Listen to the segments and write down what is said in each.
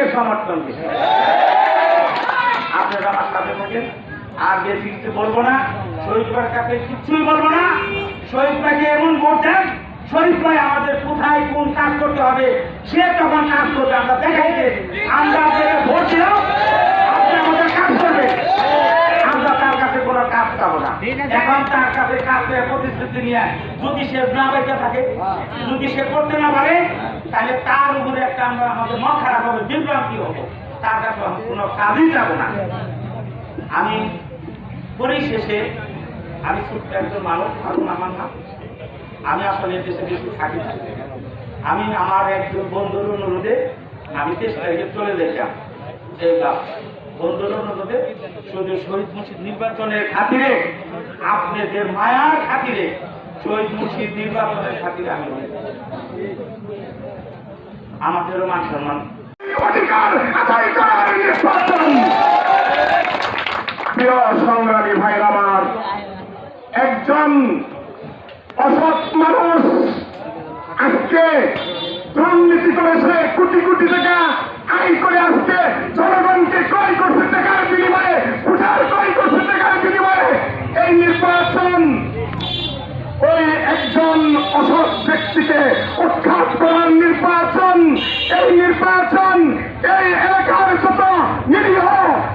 শহীদকে সমর্থন দিচ্ছে। আপনারা আমার সাথে থাকেন, আর বেশি কিছু বলবো না, শহীদ ভাইয়ের কাছে কিছুই বলবো না। শহীদ ভাইকে এমন ভোট দেন, শহীদ ভাই আমাদের কোথায় কোন কাজ করতে হবে সে তখন কাজ করবে। আমরা দেখাই যে আমরা আপনাকে ভোট দিলাম, আপনি আমাদের কাজ করবে, আমরা তার কাছে কোনো কাজ পাবো না। এখন তার কাছে কাজে প্রতিশ্রুতি নিয়ে যদি সে না বেঁচে থাকে, যদি সে করতে না পারে, তাহলে তার উপরে একটা আমরা আমাদের মন খারাপ হবে, বিভ্রান্তি হবো, তার কাছে কোনো কাজই যাবো না। আমি পরিশেষে আমি ছোট্ট একজন মানুষ, হারুন আমার নাম। আমি আসলে দেশে বেশি থাকি না। আমি আমার একজন বন্ধুর অনুরোধে আমি 23 তারিখে চলে যেতাম। বন্ধুর অনুরোধে শুধু শহীদ মুর্শিদ নির্বাচনের খাতিরে, আপনাদের মায়ার খাতিরে, শহীদ মুর্শিদ নির্বাচনের খাতিরে আমি আমাদেরও মান সম্মান অধিকার আদায় করার নির্বাচন। প্রিয় সংগ্রামী ভাইরা আমার, একজন অসৎ মানুষ আজকে দুর্নীতি করেছে, কোটি কোটি টাকা আয় করে আজকে জনগণকে ক্রয় করছে টাকার বিনিময়ে, ভোটার ক্রয় করছে টাকার বিনিময়ে। এই নির্বাচন ওই একজন অসৎ ব্যক্তিকে উৎখাত করার নির্বাচন। এই নির্বাচন এই এলাকার যত নিরীহ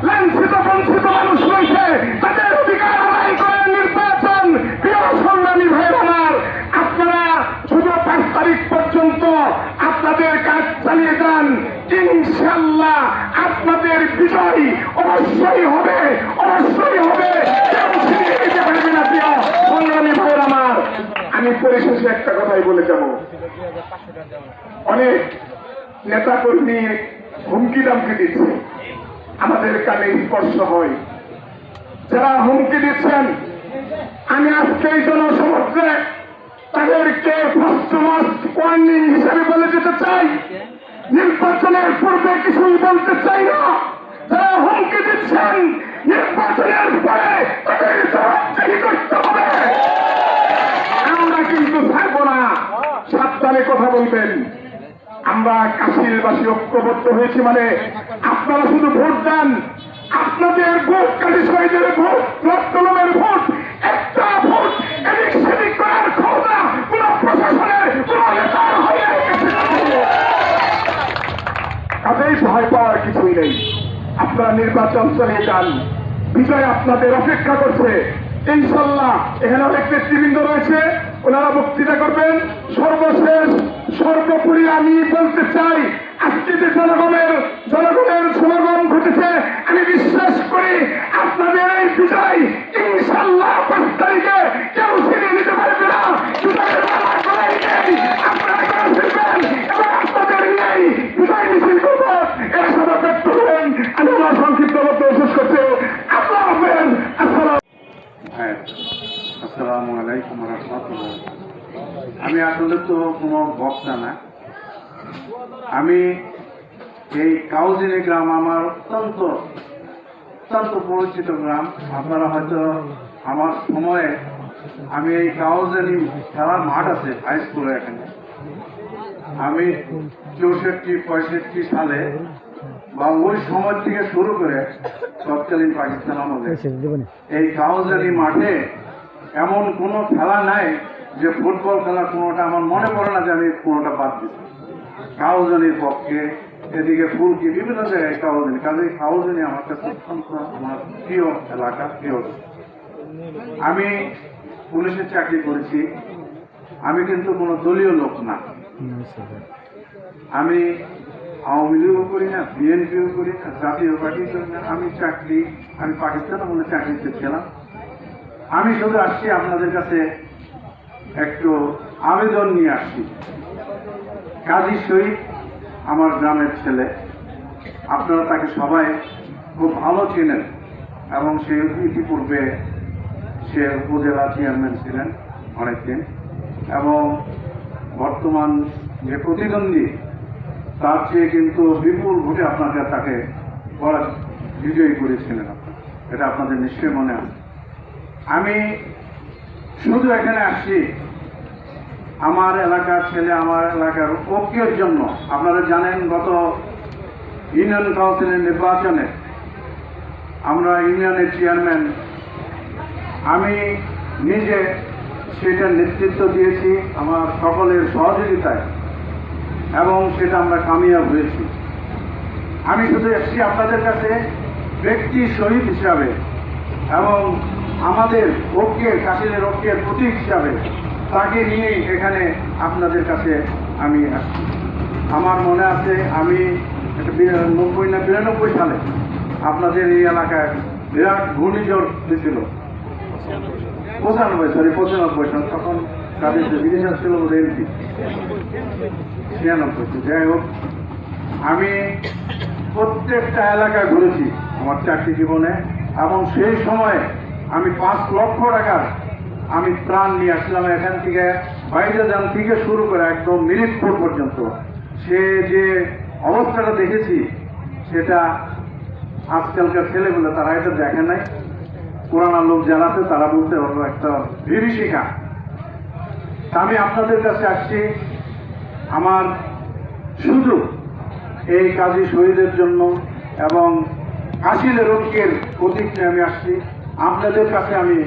লাঞ্ছিত বঞ্চিত মানুষ রয়েছে তাদের অধিকার আদায় করার নির্বাচন। প্রিয় সংগ্রামী ভাই আমার, আপনারা শুধু 5 তারিখ পর্যন্ত আপনাদের কাজ চালিয়ে যান, ইনশাল্লাহ আপনাদের বিজয় অবশ্যই হবে, অবশ্যই হবে, কেউ ছিনিয়ে নিতে পারবে না। প্রিয় সংগ্রামী ভাই আমার, আমি পরিশেষে একটা কথাই বলে যাব। অনেক নেতা কর্মী হুমকি দামকি দিচ্ছে, আমাদের কানে স্পর্শ হয়। যারা হুমকি দিচ্ছেন, আমি আজকে এই জনসমক্ষে তাদেরকে ফার্স্ট মাস্ট ওয়ার্নিং হিসেবে বলে যেতে চাই, নির্বাচনের পূর্বে কিছুই বলতে চাই না। যারা হুমকি দিচ্ছেন, নির্বাচনের পরে তাদের জবাবদিহি করতে হবে। আমরা কিন্তু থাকবো না, সাবধানে কথা বলবেন। আমরা কাশীরবাসী ঐক্যবদ্ধ হয়েছি মানে আপনারা শুধু ভোট দেন, আপনাদের ভোট কালী শহীদের ভোট, রক্তলমের ভোট, একটা ভোট এদিক সেদিক করার ক্ষমতা কোন প্রশাসনের কোন নেতার হয় না। কাজেই ভয় পাওয়ার কিছুই নেই, আপনারা নির্বাচন চালিয়ে যান, বিজয় আপনাদের অপেক্ষা করছে ইনশাল্লাহ। এখানে অনেক নেতৃবৃন্দ রয়েছে, ওনারা বক্তৃতা করবেন। সর্বশেষ সর্বোপরি আমি বলতে চাই, আজকে যে জনগণের সমাগম ঘটেছে, আমি বিশ্বাস করি আপনাদের এই বিজয় ইনশাল্লাহ 5 তারিখে কেউ ছিনিয়ে নিতে পারবে না। আপনারা করে ফিরবেন এবং আপনাদের নিয়েই বিজয় মিছিল করবো, এর সাথে ব্যক্ত করেন। আমি আমার সংক্ষিপ্ত বক্তব্য শেষ করছি। আল্লাহ হাফেজ। আসসালামু আলাইকুম রাহমাতুল্লাহ। আমি আসলে তো কোনো বক্তা না, আমি এই কাউজিনী গ্রাম আমার অত্যন্ত পরিচিত গ্রাম। আপনারা হয়তো আমার সময়ে আমি এই কাউজিনী খেলার মাঠ আছে হাই স্কুলে, এখানে আমি 64-65 সালে বা ওই সময় থেকে শুরু করে তৎকালীন পাকিস্তান আমলে এই কাউজানি মাঠে এমন কোনো খেলা নাই যে ফুটবল খেলা কোনোটা আমার মনে পড়ে না যে আমি কোনোটা বাদ দিচ্ছি। কাউজানির পক্ষে এদিকে ফুলকি বিভিন্ন জায়গায় কাউজানি, কাজে কাউজানি আমার কাছে অত্যন্ত আমার প্রিয় এলাকা, প্রিয়। আমি পুলিশের চাকরি করেছি, আমি কিন্তু কোনো দলীয় লোক না। আমি আওয়ামী লীগও করি না, বিএনপিও করি না, জাতীয় পার্টি করি না। আমি পাকিস্তান আমলে চাকরিতে ছিলাম। আমি শুধু আসছি আপনাদের কাছে একটু আবেদন নিয়ে আসছি। কাজী শহীদ আমার গ্রামের ছেলে, আপনারা তাকে সবাই খুব ভালো চেনেন এবং সে ইতিপূর্বে সে উপজেলা চেয়ারম্যান ছিলেন অনেকদিন, এবং বর্তমান যে প্রতিদ্বন্দ্বী তার চেয়ে কিন্তু বিপুল ভোটে আপনাকে তাকে বিজয়ী করেছিলেন। এটা আপনাদের নিশ্চয়ই মনে আছে। আমি শুধু এখানে আসছি আমার এলাকার ছেলে, আমার এলাকার ঐক্যের জন্য। আপনারা জানেন গত ইউনিয়ন কাউন্সিলের নির্বাচনে আমরা ইউনিয়নের চেয়ারম্যান, আমি নিজে সেটার নেতৃত্ব দিয়েছি আমার সকলের সহযোগিতায়, এবং সেটা আমরা কামিয়াব হয়েছি। আমি শুধু এসেছি আপনাদের কাছে ব্যক্তি শহীদ হিসাবে এবং আমাদের ঐক্যের, কাশিলের ঐক্যের প্রতীক হিসাবে তাকে নিয়েই এখানে আপনাদের কাছে আমি আসছি। আমার মনে আছে আমি 90 না 92 সালে আপনাদের এই এলাকায় বিরাট ঘূর্ণিঝড় দিয়েছিল, 95 সাল, তখন তাদের বিদেশ ছিল এমপি 96। যাই হোক, আমি প্রত্যেকটা এলাকায় ঘুরেছি আমার চাকরি জীবনে, এবং সেই সময় আমি 5 লক্ষ টাকার আমি ত্রাণ নিয়ে আসলাম এখান থেকে, বাইরে যান থেকে শুরু করে একদম মিরিকপুর পর্যন্ত। সে যে অবস্থাটা দেখেছি সেটা আজকালকার ছেলেগুলো তারা এটা দেখে নাই, পুরানা লোক যারা আছে তারা বলতে পারবো একটা বিভীষিকা। আমি আপনাদের কাছে আসছি আমার শুধু এই কাজী শহীদের জন্য এবং কাশিলের ঐক্যের প্রতীক নিয়ে আমি আসছি। আপনাদের কাছে আমি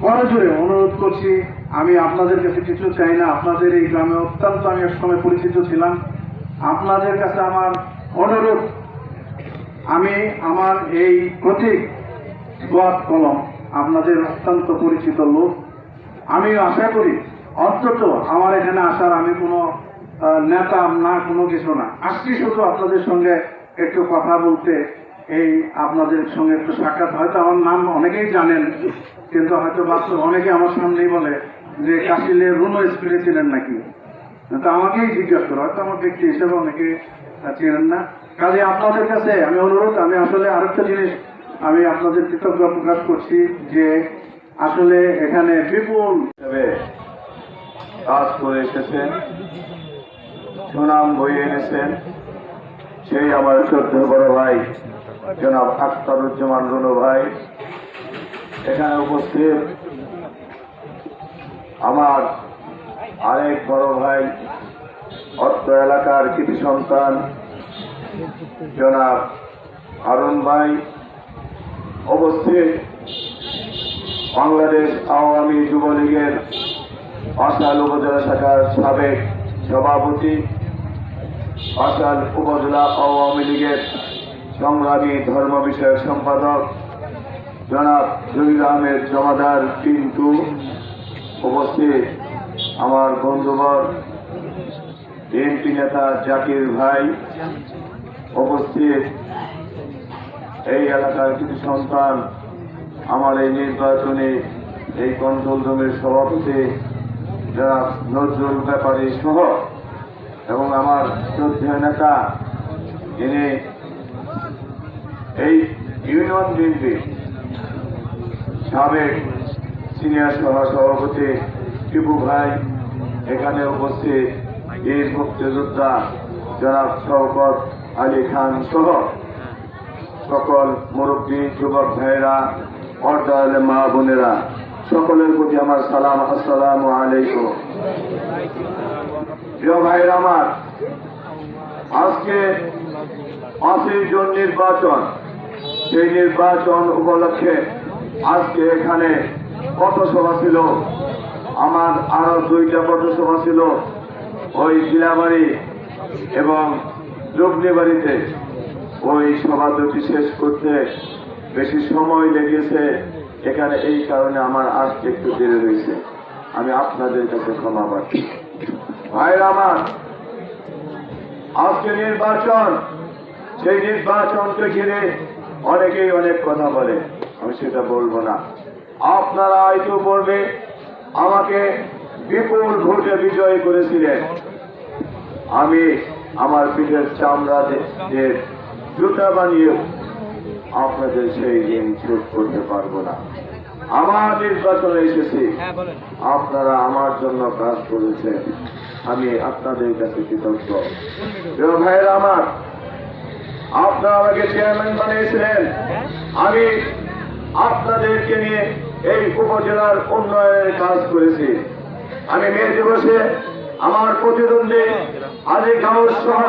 করজোড়ে অনুরোধ করছি, আমি আপনাদের কাছে কিছু চাই না। আপনাদের এই গ্রামে অত্যন্ত আমি এক সময় পরিচিত ছিলাম। আপনাদের কাছে আমার অনুরোধ, আমি আমার এই প্রতীক দোয়াত কলম আপনাদের অত্যন্ত পরিচিত লোক। আমি আশা করি অন্তত আমার এখানে আসার আমি কোনো নেতা না, কোনো কিছু না, আসছি শুধু আপনাদের সঙ্গে একটু কথা বলতে, এই আপনাদের সঙ্গে একটু সাক্ষাৎ। হয়তো আমার নাম অনেকেই জানেন, কিন্তু হয়তো বাস্তব অনেকে আমার সামনেই বলে যে কাশিলের রুনো স্কুলে ছিলেন নাকি, তো আমাকেই জিজ্ঞাসা করে, হয়তো আমার ব্যক্তি হিসেবে অনেকে চেনেন না। কাজে আপনাদের কাছে আমি অনুরোধ, আমি আসলে আরেকটা জিনিস আমি আপনাদের কৃতজ্ঞতা প্রকাশ করছি যে আসলে এখানে বিপুল কাজ করে এসেছেন, সুনাম বয়ে এনেছেন সেই আমার শ্রদ্ধেয় বড় ভাই জনাব আখতারুজ্জামান রুনু ভাই। এখানে উপস্থিত আমার আরেক বড় ভাই, অত্র এলাকার কৃতি সন্তান জনাব হারুন ভাই, উপস্থিত বাংলাদেশ আওয়ামী যুবলীগের আসাল উপজেলা শাখার সাবেক সভাপতি, আসাল উপজেলা আওয়ামী লীগের সংগ্রামী ধর্ম বিষয়ক সম্পাদক জনাব জহির আহমেদ জমাদার পিন্টু, উপস্থিত আমার বন্ধুবর বিএনপি নেতা জাকির ভাই, উপস্থিত এই এলাকার কিছু সন্তান, আমার এই নির্বাচনী এই কন্ট্রোল রুমের সভাপতি জনাব নজরুল ব্যাপারী সহ, এবং আমার শ্রদ্ধেয় নেতা যিনি এই ইউনিয়ন বিএনপি সাবেক সিনিয়র সভাপতি টিপু ভাই, এখানে উপস্থিত বীর মুক্তিযোদ্ধা জনাব শওকত আলী খান সহ সকল মুরব্বী, যুবক ভাইরা, পর্দার মা বোনেরা, সকলের প্রতি আমার সালাম, আসসালামু আলাইকুম। প্রিয় ভাইরা আমার, আজকে 5 জুন নির্বাচন, সেই নির্বাচন উপলক্ষে আজকে এখানে পথসভা ছিল। আমার আরো 2টা পথসভা ছিল ওই জিলাবাড়ি এবং লগ্নিবাড়িতে। ওই সভা দুটি শেষ করতে বেশি সময় লেগেছে, এখানে এই কারণে আমার আসতে একটু দেরি হয়েছে, আমি আপনাদের কাছে ক্ষমা পাচ্ছি। ভাইরা আমার, আজকে নির্বাচন, সেই নির্বাচনকে ঘিরে অনেকেই অনেক কথা বলে, আমি সেটা বলবো না। আপনারা হয়তো পূর্বে আমাকে বিপুল ভোটে বিজয়ী করেছিলেন, আমি আমার পিঠের চামড়া দিয়ে জুতা বানিয়ে আপনাদের সেই ঋণ শোধ করতে পারবো না। আমার নির্বাচনে এসেছি, আপনারা আমার জন্য কাজ করেছেন, আমি আপনাদের কাছে কৃতজ্ঞ। প্রিয় ভাইয়েরা আমার, আপনারা আমাকে চেয়ারম্যান বানিয়েছিলেন, আমি আপনাদেরকে নিয়ে এই উপজেলার উন্নয়নের কাজ করেছি। আমি মে দিবসে আমার প্রতিদ্বন্দ্বী আলী গাউস সহ,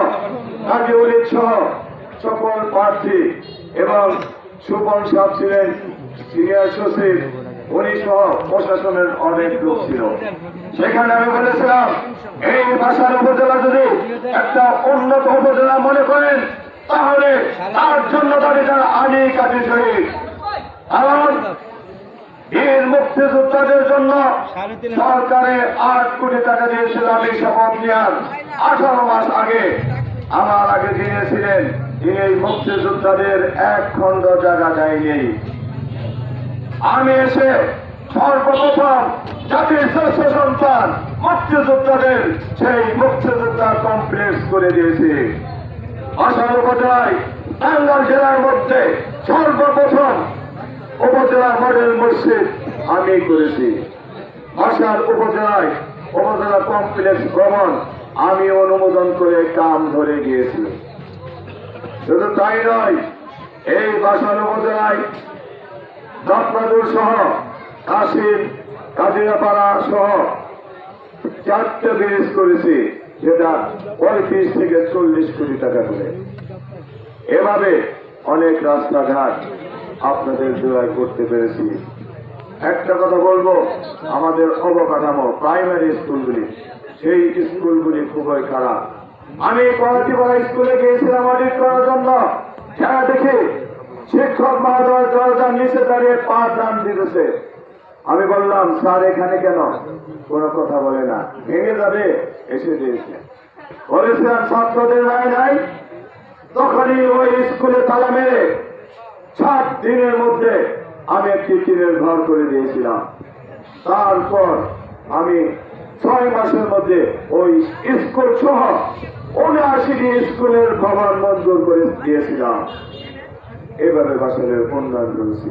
কাজী উলিদ সহ সকল প্রার্থী এবং সুপন সাহেব ছিলেন সিনিয়র সচিব, উনি সহ প্রশাসনের অনেক লোক ছিল। সেখানে আমি বলেছিলাম এই বাসার উপজেলা যদি একটা উন্নত উপজেলা মনে করেন তাহলে তার জন্য দাবিটা আগে কাজে শহীদ। কারণ বীর মুক্তিযোদ্ধাদের জন্য সরকারে 8 কোটি টাকা দিয়েছিল। আমি শপথ নেওয়ার 18 মাস আগে আমার আগে দিয়েছিলেন, তিনি এই মুক্তিযোদ্ধাদের 1 খণ্ড জায়গা দেয়নি। আমি এসে সর্বপ্রথম জাতির শ্রেষ্ঠ সন্তান মুক্তিযোদ্ধাদের সেই মুক্তিযোদ্ধা কমপ্লেক্স করে দিয়েছি। আসার উপজেলায় টাঙ্গাইল জেলার মধ্যে সর্বপ্রথম উপজেলার মডেল মসজিদ আমি করেছি। আসার উপজেলায় উপজেলা কমপ্লেক্স ভবন আমি অনুমোদন করে কাম ধরে গিয়েছি। শুধু তাই নয়, এই বাসার উপজেলায় দাঁতমাদুর সহ কাশিম, কাজিরাপাড়া সহ 4টে ব্রিজ করেছি, যেটা 35 থেকে 40 কোটি টাকা করে। এভাবে অনেক রাস্তাঘাট আপনাদের জোড়ায় করতে পেরেছি। একটা কথা বলবো, আমাদের অবকাঠামো প্রাইমারি স্কুলগুলি, সেই স্কুলগুলি খুবই খারাপ। আমি করাচিপাড়া স্কুলে গিয়েছিলাম অডিট করার জন্য। যারা দেখি শিক্ষক মহোদয় দরজার নিচে দাঁড়িয়ে পা টান দিতেছে। আমি বললাম, স্যার এখানে কেন? কোনো কথা বলে না, ভেঙে যাবে, এসে দিয়েছে। বলেছিলাম ছাত্রদের রায় নাই, তখনই ওই স্কুলে তালা মেরে 7 দিনের মধ্যে আমি একটি টিনের ঘর করে দিয়েছিলাম। তারপর আমি 6 মাসের মধ্যে ওই স্কুল সহ 79টি স্কুলের ভবন মঞ্জুর করে দিয়েছিলাম। এভাবে বাসারের উন্নয়ন করেছি।